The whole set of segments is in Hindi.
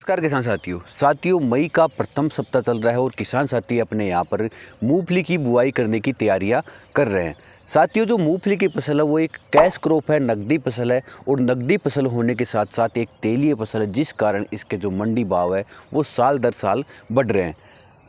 नमस्कार किसान साथियों मई का प्रथम सप्ताह चल रहा है और किसान साथी अपने यहाँ पर मूंगफली की बुआई करने की तैयारियां कर रहे हैं। साथियों, जो मूंगफली की फसल है वो एक कैश क्रॉप है, नकदी फसल है और नकदी फसल होने के साथ साथ एक तेलीय फसल है, जिस कारण इसके जो मंडी भाव है वो साल दर साल बढ़ रहे हैं।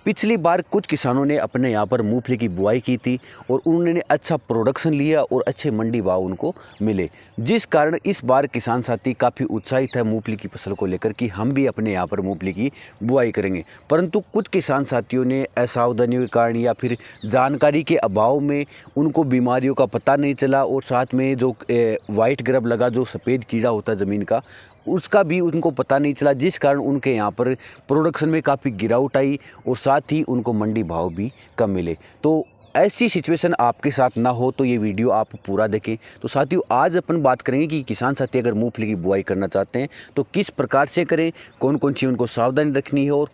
पिछली बार कुछ किसानों ने अपने यहाँ पर मूंगफली की बुआई की थी और उन्होंने अच्छा प्रोडक्शन लिया और अच्छे मंडी भाव उनको मिले, जिस कारण इस बार किसान साथी काफ़ी उत्साहित है मूंगफली की फसल को लेकर कि हम भी अपने यहाँ पर मूंगफली की बुआई करेंगे। परंतु कुछ किसान साथियों ने असावधानियों के कारण या फिर जानकारी के अभाव में उनको बीमारियों का पता नहीं चला और साथ में जो वाइट ग्रब लगा, जो सफ़ेद कीड़ा होता है ज़मीन का, उसका भी उनको पता नहीं चला, जिस कारण उनके यहाँ पर प्रोडक्शन में काफ़ी गिरावट आई और साथ ही उनको मंडी भाव भी कम मिले। तो ऐसी सिचुएशन आपके साथ ना हो तो ये वीडियो आप पूरा देखें। तो साथियों, आज अपन बात करेंगे कि किसान साथी अगर मूंगफली की बुआई करना चाहते हैं तो किस प्रकार से करें, कौन कौन सी उनको सावधानी रखनी है और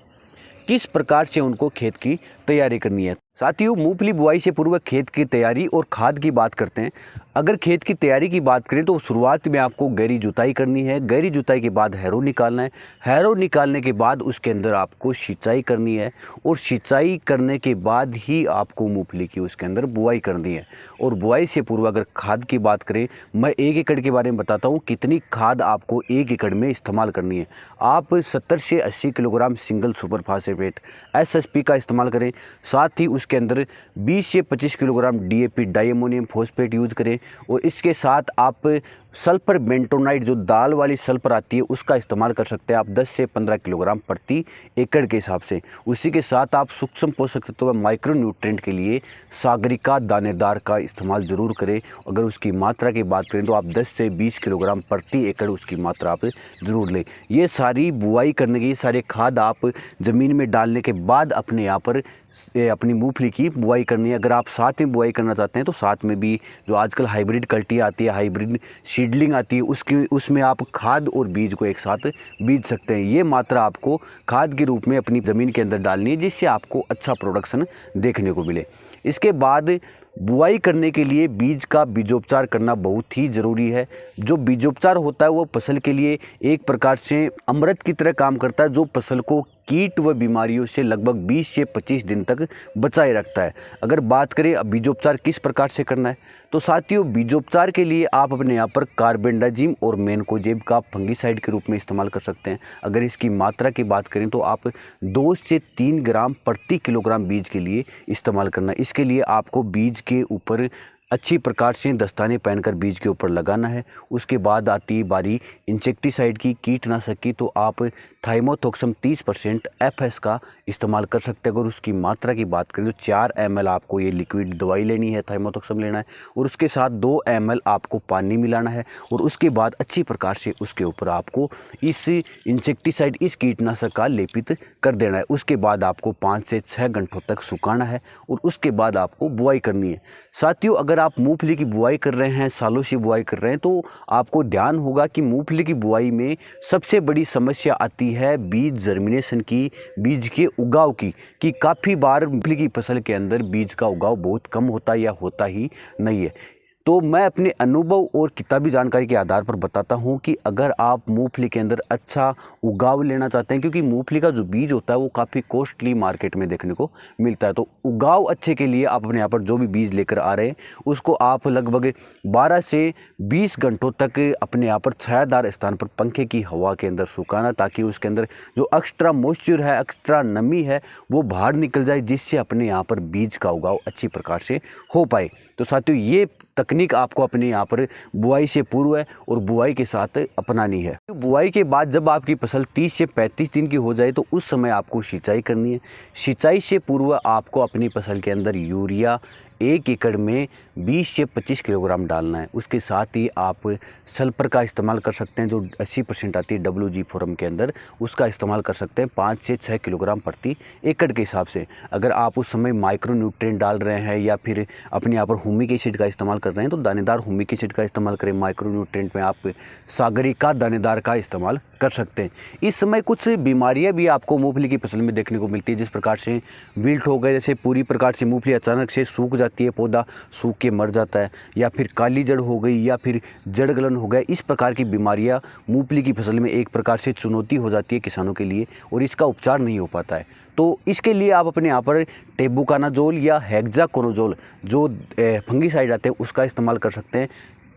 किस प्रकार से उनको खेत की तैयारी करनी है। साथियों, मूंगफली बुआई से पूर्व खेत की तैयारी और खाद की बात करते हैं। अगर खेत की तैयारी की बात करें तो शुरुआत में आपको गहरी जुताई करनी है। गहरी जुताई के बाद हैरो निकालना है। हैरो निकालने के बाद उसके अंदर आपको सिंचाई करनी है और सिंचाई करने के बाद ही आपको मूंगफली की उसके अंदर बुआई करनी है। और बुआई से पूर्व अगर खाद की बात करें, मैं 1 एकड़ के बारे में बताता हूँ कितनी खाद आपको 1 एकड़ में इस्तेमाल करनी है। आप 70 से 80 kilogram single super phosphate SSP का इस्तेमाल करें। साथ ही उसके अंदर 20 से 25 kilogram DAP di ammonium phosphate use करें और इसके साथ आप सल्फर बेंटोनाइट, जो दाल वाली सल्फर आती है, उसका इस्तेमाल कर सकते हैं आप 10 से 15 किलोग्राम प्रति एकड़ के हिसाब से। उसी के साथ आप सूक्ष्म पोषक तत्व माइक्रो न्यूट्रिएंट के लिए सागरिका दानेदार का इस्तेमाल ज़रूर करें। अगर उसकी मात्रा की बात करें तो आप 10 से 20 किलोग्राम प्रति एकड़ उसकी मात्रा आप ज़रूर लें। ये सारी बुआई करने की सारे खाद आप ज़मीन में डालने के बाद अपने यहाँ पर अपनी मूंगफली की बुआई करनी है। अगर आप साथ में बुआई करना चाहते हैं तो साथ में भी जो आजकल हाइब्रिड कल्टियाँ आती है, हाइब्रिड सीडलिंग आती है, उसमें आप खाद और बीज को एक साथ बीज सकते हैं। ये मात्रा आपको खाद के रूप में अपनी ज़मीन के अंदर डालनी है, जिससे आपको अच्छा प्रोडक्शन देखने को मिले। इसके बाद बुआई करने के लिए बीज का बीजोपचार करना बहुत ही ज़रूरी है। जो बीजोपचार होता है वो फसल के लिए एक प्रकार से अमृत की तरह काम करता है, जो फसल को कीट व बीमारियों से लगभग 20 से 25 दिन तक बचाए रखता है। अगर बात करें अब बीजोपचार किस प्रकार से करना है, तो साथियों बीजोपचार के लिए आप अपने यहाँ पर कार्बेंडाजिम और मैनकोजेब का फंगीसाइड के रूप में इस्तेमाल कर सकते हैं। अगर इसकी मात्रा की बात करें तो आप 2 से 3 ग्राम प्रति किलोग्राम बीज के लिए इस्तेमाल करना है। इसके लिए आपको बीज के ऊपर अच्छी प्रकार से दस्ताने पहनकर बीज के ऊपर लगाना है। उसके बाद आती है बारी इंसेक्टिसाइड की, कीटनाशक की, तो आप थाइमोथोक्सम 30% FS का इस्तेमाल कर सकते हैं। अगर उसकी मात्रा की बात करें तो 4 ml आपको ये लिक्विड दवाई लेनी है, थाइमोथोक्सम लेना है और उसके साथ 2 ml आपको पानी मिलाना है और उसके बाद अच्छी प्रकार से उसके ऊपर आपको इस इंसेक्टिसाइड, इस कीटनाशक का लेपित कर देना है। उसके बाद आपको 5 से 6 घंटों तक सुखाना है और उसके बाद आपको बुआई करनी है। साथियों, अगर आप मूंगफली की बुआई कर रहे हैं, सालों से बुआई कर रहे हैं, तो आपको ध्यान होगा कि मूंगफली की बुआई में सबसे बड़ी समस्या आती है बीज जर्मिनेशन की, बीज के उगाव की, कि काफ़ी बार मूंगफली की फसल के अंदर बीज का उगाव बहुत कम होता है या होता ही नहीं है। तो मैं अपने अनुभव और किताबी जानकारी के आधार पर बताता हूं कि अगर आप मूंगफली के अंदर अच्छा उगाव लेना चाहते हैं, क्योंकि मूंगफली का जो बीज होता है वो काफ़ी कॉस्टली मार्केट में देखने को मिलता है, तो उगाव अच्छे के लिए आप अपने यहाँ पर जो भी बीज लेकर आ रहे हैं उसको आप लगभग 12 से 20 घंटों तक अपने यहाँ पर छायादार स्थान पर पंखे की हवा के अंदर सुखाना, ताकि उसके अंदर जो एक्स्ट्रा मॉइस्चर है, एक्स्ट्रा नमी है, वो बाहर निकल जाए, जिससे अपने यहाँ पर बीज का उगाव अच्छी प्रकार से हो पाए। तो साथियों, ये तकनीक आपको अपने यहाँ पर बुआई से पूर्व है और बुआई के साथ अपनानी है। बुआई के बाद जब आपकी फसल 30 से 35 दिन की हो जाए तो उस समय आपको सिंचाई करनी है। सिंचाई से पूर्व आपको अपनी फसल के अंदर यूरिया 1 एकड़ में 20 से 25 किलोग्राम डालना है। उसके साथ ही आप सल्फर का इस्तेमाल कर सकते हैं, जो 80% आती है WG फॉर्म के अंदर, उसका इस्तेमाल कर सकते हैं 5 से 6 किलोग्राम प्रति एकड़ के हिसाब से। अगर आप उस समय माइक्रो न्यूट्रिएंट डाल रहे हैं या फिर अपने यहाँ पर हुमिक एसिड का इस्तेमाल कर रहे हैं तो दानेदार हुमिक एसिड का इस्तेमाल करें। माइक्रो न्यूट्रिएंट में आप सागरिका दानेदार का इस्तेमाल कर सकते हैं। इस समय कुछ बीमारियां भी आपको मूंगफली की फसल में देखने को मिलती है, जिस प्रकार से विल्ट हो गए, जैसे पूरी प्रकार से मूंगफली अचानक से सूख जाती जाती है, पौधा सूख के मर जाता है, या फिर काली जड़ हो गई, या फिर जड़ गलन हो गया। इस प्रकार की बीमारियां मूंगफली की फसल में एक प्रकार से चुनौती हो जाती है किसानों के लिए, और इसका उपचार नहीं हो पाता है। तो इसके लिए आप अपने यहाँ पर टेबुकानाजोल या हेक्साकोनाजोल जो फंगीसाइड आते हैं उसका इस्तेमाल कर सकते हैं।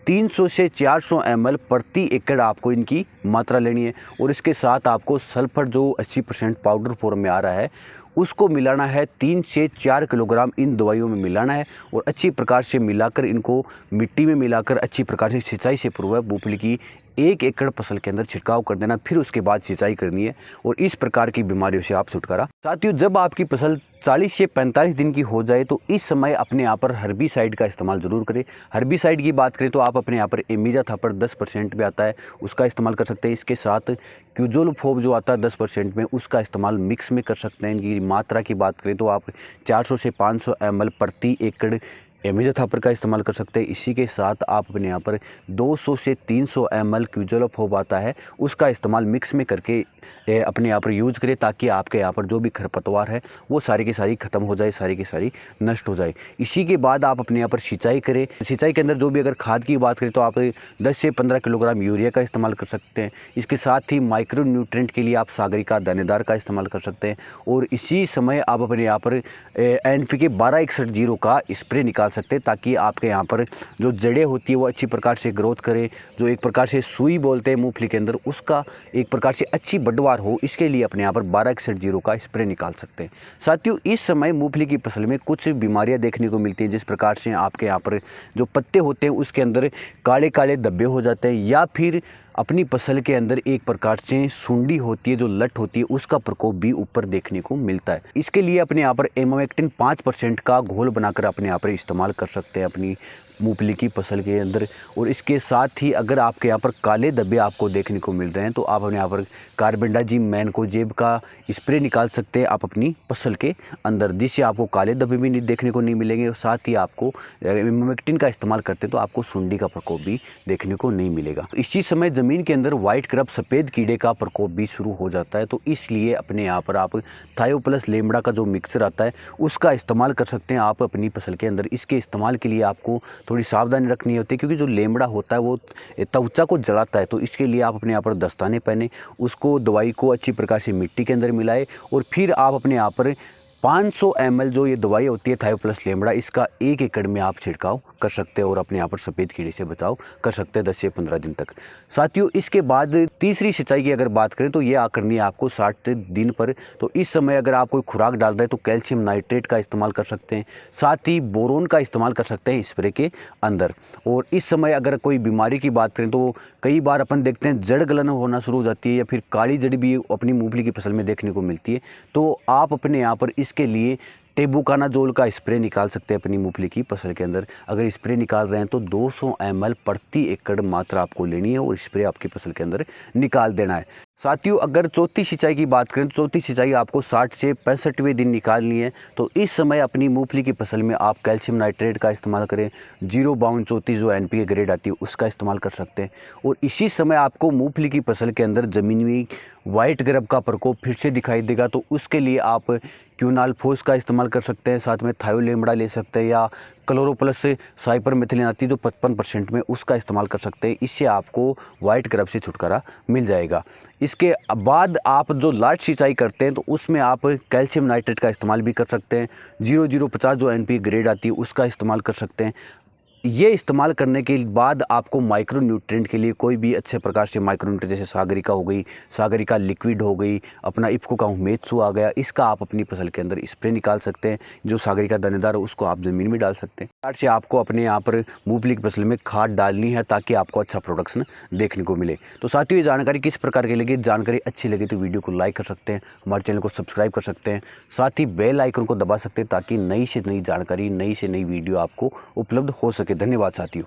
300 से 400 ml प्रति एकड़ आपको इनकी मात्रा लेनी है, और इसके साथ आपको सल्फर जो 80% पाउडर फॉर्म में आ रहा है उसको मिलाना है। 3 से 4 किलोग्राम इन दवाइयों में मिलाना है, और अच्छी प्रकार से मिलाकर इनको मिट्टी में मिलाकर अच्छी प्रकार से सिंचाई से पूर्व मूंगफली की 1 एकड़ फसल के अंदर छिड़काव कर देना। फिर उसके बाद सिंचाई करनी है, और इस प्रकार की बीमारियों से आप छुटकारा। साथियों, जब आपकी फसल 40 से 45 दिन की हो जाए तो इस समय अपने यहाँ पर हर्बिसाइड का इस्तेमाल ज़रूर करें। हर्बिसाइड की बात करें तो आप अपने यहाँ पर इमिडाथापर 10% में आता है, उसका इस्तेमाल कर सकते हैं। इसके साथ क्यूजोलोफोब जो आता है 10% में, उसका इस्तेमाल मिक्स में कर सकते हैं। इनकी मात्रा की बात करें तो आप 400 से 500 ml प्रति एकड़ इमिडाथापर का इस्तेमाल कर सकते हैं। इसी के साथ आप अपने यहाँ पर 200 से 300 ml क्यूजोलोफोब आता है, उसका इस्तेमाल मिक्स में करके अपने यहाँ पर यूज करें, ताकि आपके यहाँ पर जो भी खरपतवार है वो सारी की सारी ख़त्म हो जाए, सारी की सारी नष्ट हो जाए। इसी के बाद आप अपने यहाँ पर सिंचाई करें। सिंचाई के अंदर जो भी अगर खाद की बात करें तो आप 10 से 15 किलोग्राम यूरिया का इस्तेमाल कर सकते हैं। इसके साथ ही माइक्रो न्यूट्रेंट के लिए आप सागरिका दानेदार का इस्तेमाल कर सकते हैं, और इसी समय आप अपने यहाँ पर NPK 1261 का स्प्रे निकाल सकते हैं, ताकि आपके यहाँ पर जो जड़ें होती है वो अच्छी प्रकार से ग्रोथ करें। जो एक प्रकार से सुई बोलते हैं मूंगफली के अंदर, उसका एक प्रकार से अच्छी बढ़वार हो, इसके लिए अपने यहाँ पर 1261 का स्प्रे निकाल सकते हैं। साथियों, इस समय मूंगफली की फसल में कुछ बीमारियां देखने को मिलती हैं, जिस प्रकार से आपके यहाँ पर जो पत्ते होते हैं उसके अंदर काले काले धब्बे हो जाते हैं, या फिर अपनी फसल के अंदर एक प्रकार से सुंडी होती है, जो लट होती है, उसका प्रकोप भी ऊपर देखने को मिलता है। इसके लिए अपने यहाँ पर एमामेक्टिन 5% का घोल बनाकर अपने यहाँ पर इस्तेमाल कर सकते हैं अपनी मूंगफली की फसल के अंदर। और इसके साथ ही अगर आपके यहाँ पर काले धब्बे आपको देखने को मिल रहे हैं तो आप अपने यहाँ पर कार्बेंडाजिम मैनकोजेब का स्प्रे निकाल सकते हैं आप अपनी फसल के अंदर, जिससे आपको काले धब्बे भी देखने को नहीं मिलेंगे। और साथ ही आपको इमामेक्टिन का इस्तेमाल करते तो आपको सुंडी का प्रकोप भी देखने को नहीं मिलेगा। इसी समय ज़मीन के अंदर व्हाइट क्रब सफ़ेद कीड़े का प्रकोप भी शुरू हो जाता है, तो इसलिए अपने यहाँ पर आप थायोप्लस लेमड़ा का जो मिक्सर आता है उसका इस्तेमाल कर सकते हैं आप अपनी फसल के अंदर। इसके इस्तेमाल के लिए आपको थोड़ी सावधानी रखनी होती है, क्योंकि जो लेमड़ा होता है वो त्वचा को जलाता है। तो इसके लिए आप अपने यहाँ पर दस्ताने पहने, उसको दवाई को अच्छी प्रकार से मिट्टी के अंदर मिलाए, और फिर आप अपने यहाँ पर 500 ml जो ये दवाई होती है थायोप्लस लेमड़ा, इसका 1 एकड़ में आप छिड़काव कर सकते हैं, और अपने यहाँ पर सफ़ेद कीड़े से बचाव कर सकते हैं 10 से 15 दिन तक। साथियों, इसके बाद तीसरी सिंचाई की अगर बात करें तो ये करनी है आपको 60 दिन पर। तो इस समय अगर आप कोई खुराक डाल रहे हैं तो कैल्शियम नाइट्रेट का इस्तेमाल कर सकते हैं, साथ ही बोरोन का इस्तेमाल कर सकते हैं स्प्रे के अंदर। और इस समय अगर कोई बीमारी की बात करें तो कई बार अपन देखते हैं जड़ गलन होना शुरू हो जाती है, या फिर काली जड़ भी अपनी मूंगफली की फसल में देखने को मिलती है। तो आप अपने यहाँ पर इसके लिए टेबुकानाजोल का स्प्रे निकाल सकते हैं अपनी मूंगफली की फसल के अंदर। अगर स्प्रे निकाल रहे हैं तो 200 ml प्रति एकड़ मात्रा आपको लेनी है, और स्प्रे आपकी फसल के अंदर निकाल देना है। साथियों, अगर चौथी सिंचाई की बात करें तो चौथी सिंचाई आपको 60 से 65वें दिन निकालनी है। तो इस समय अपनी मूंगफली की फसल में आप कैल्शियम नाइट्रेट का इस्तेमाल करें, 0-32 जो NPK ग्रेड आती है उसका इस्तेमाल कर सकते हैं। और इसी समय आपको मूंगफली की फसल के अंदर ज़मीन में व्हाइट ग्रब का प्रकोप फिर से दिखाई देगा, तो उसके लिए आप क्यूनालफोस का इस्तेमाल कर सकते हैं, साथ में थायोलेमड़ा ले सकते हैं, या क्लोरोप्लस से साइपरमेथिलिन आती है जो 55% में, उसका इस्तेमाल कर सकते हैं। इससे आपको व्हाइट ग्रब से छुटकारा मिल जाएगा। इसके बाद आप जो लास्ट सिंचाई करते हैं तो उसमें आप कैल्शियम नाइट्रेट का इस्तेमाल भी कर सकते हैं, 0050 जो NPK ग्रेड आती है उसका इस्तेमाल कर सकते हैं। ये इस्तेमाल करने के बाद आपको माइक्रो न्यूट्रिएंट के लिए कोई भी अच्छे प्रकार से माइक्रो न्यूट्रिएंट, जैसे सागरिका हो गई, सागरिका लिक्विड हो गई, अपना इफ्को का उमेदसु आ गया, इसका आप अपनी फसल के अंदर स्प्रे निकाल सकते हैं। जो सागरिका दानेदार है उसको आप ज़मीन में डाल सकते हैं। खाद से आपको अपने यहाँ पर मूंगफली की फसल में खाद डालनी है ताकि आपको अच्छा प्रोडक्शन देखने को मिले। तो साथियों, ये जानकारी किस प्रकार की लगी, जानकारी अच्छी लगी तो वीडियो को लाइक कर सकते हैं, हमारे चैनल को सब्सक्राइब कर सकते हैं, साथ ही बेल आइकन को दबा सकते हैं ताकि नई से नई जानकारी, नई से नई वीडियो आपको उपलब्ध हो सके। धन्यवाद साथियों।